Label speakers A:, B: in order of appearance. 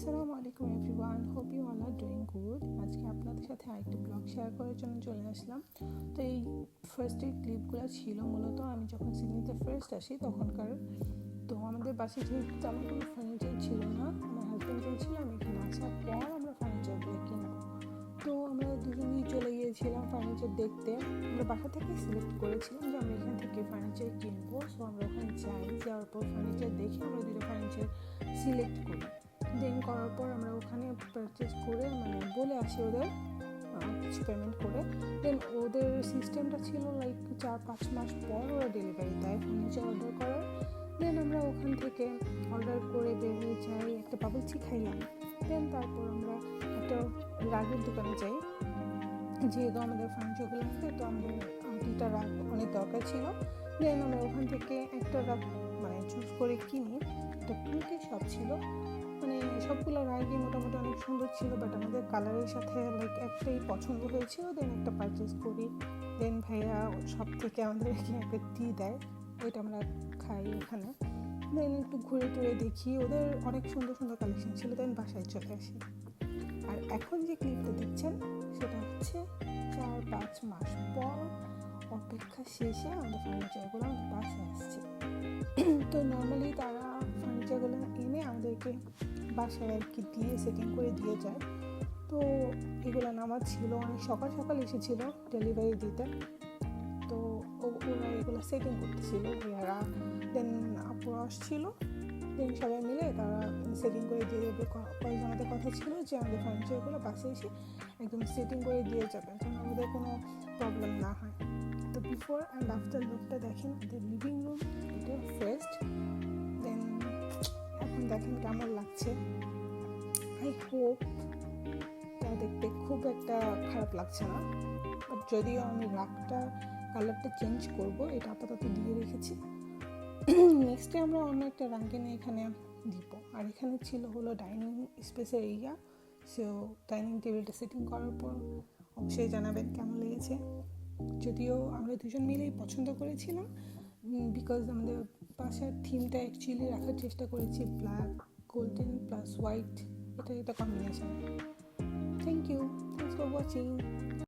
A: আসসালামু আলাইকুম everyone, hope you all are doing good. আজকে আপনাদের সাথে আরেকটি ব্লগ শেয়ার করার জন্য চলে আসলাম। তো এই ফার্স্টের ক্লিপগুলো ছিল মূলত আমি যখন সিডনিতে ফার্স্ট আসি তখনকার। তো আমাদের বাসায় যেহেতু তেমন কোনো ফার্নিচার ছিল না, আমার হাজব্যান্ড চেয়েছিল আমি এখানে আসার পর আমরা ফার্নিচারগুলো কিনবো। তো আমরা দুজনেই চলে গিয়েছিলাম ফার্নিচার দেখতে। আমরা বাসা থেকে সিলেক্ট করেছিলাম যে আমরা এখান থেকে ফার্নিচার কিনবো। সো আমরা ওখানে যাওয়ার পর ফার্নিচার দেখে আমরা দুটো ফার্নিচার সিলেক্ট করি। দেন করার পর আমরা ওখানে পারচেস করে বলে আসি ওদের কিছু পেমেন্ট করে। দেন ওদের সিস্টেমটা ছিল লাইক 4-5 মাস পর ওরা ডেলিভারি দেয় ফার্নিচার অর্ডার করার। দেন আমরা ওখান থেকে অর্ডার করে বের হয়ে যাই, একটা বাবল টি খাইলাম। দেন তারপর আমরা একটা রাগের দোকানে যাই, যেহেতু আমাদের ফার্নিচারগুলো আছে তো আমাদের দুটা রাগ অনেক দরকার ছিল। দেন আমরা ওখান থেকে একটা রাগ চুজ করে কিনি। একটা পিঙ্কের শপ ছিল, সবগুলো রাগই মোটামুটি অনেক সুন্দর ছিল, বাট আমাদের কালারের সাথে লাইক একটাই পছন্দ হয়েছিল। দেন একটা পারচেস করি। দেন ভাইয়া সব থেকে আমাদেরকে একটা টি দেয়, ওইটা আমরা খাই ওখানে। দেন একটু ঘুরে টুরে দেখি, ওদের অনেক সুন্দর সুন্দর কালেকশন ছিল। দেন বাসায় চলে আসি। আর এখন যে ক্লিপটা দেখছেন সেটা হচ্ছে 4-5 মাস পর অপেক্ষা শেষে আমাদের ফার্নিচারগুলো আমাদের বাসায় আসছে। তো নর্মালি তারা ফার্নিচারগুলো এনে আমাদেরকে বাসায় আর কি দিয়ে সেটিং করে দিয়ে যায়। তো এগুলো নামার ছিল, অনেক সকাল সকাল এসেছিল ডেলিভারি দিতে। তো ওরা এগুলো সেটিং করতেছিল ভাইয়ারা। দেন আপু আসছিল, দেন সবাই মিলে তারা সেটিং করে দিয়ে দেবে। আমাদের কথা ছিল যে আমাদের ফার্নিচারগুলো বাসায় এসে একদম সেটিং করে দিয়ে যাবে যেন আমাদের কোনো প্রবলেম না হয়। তো বিফোর অ্যান্ড আফটার লুকটা দেখেন, আমাদের লিভিং রুম এটা ফার্স্ট। দেন এখন দেখেন কেমন লাগছে। আই হোপ এটা দেখতে খুব একটা খারাপ লাগছে না, বাট যদিও আমি কালারটা চেঞ্জ করব, এটা আপাতত দিয়ে রেখেছি। নেক্সটে আমরা অন্য একটা রঙ কিনে এখানে দিব। আর এখানে ছিল হলো ডাইনিং স্পেসের এরিয়া। সো ডাইনিং টেবিলটা সেটিং করার পর অবশ্যই জানাবেন কেমন লেগেছে। যদিও আমরা দুজন মিলেই পছন্দ করেছিলাম, বিকজ আমাদের বাসার থিমটা অ্যাকচুয়ালি রাখার চেষ্টা করেছি ব্ল্যাক, গোল্ডেন প্লাস হোয়াইট, এটা combination. Thank you, thanks for watching.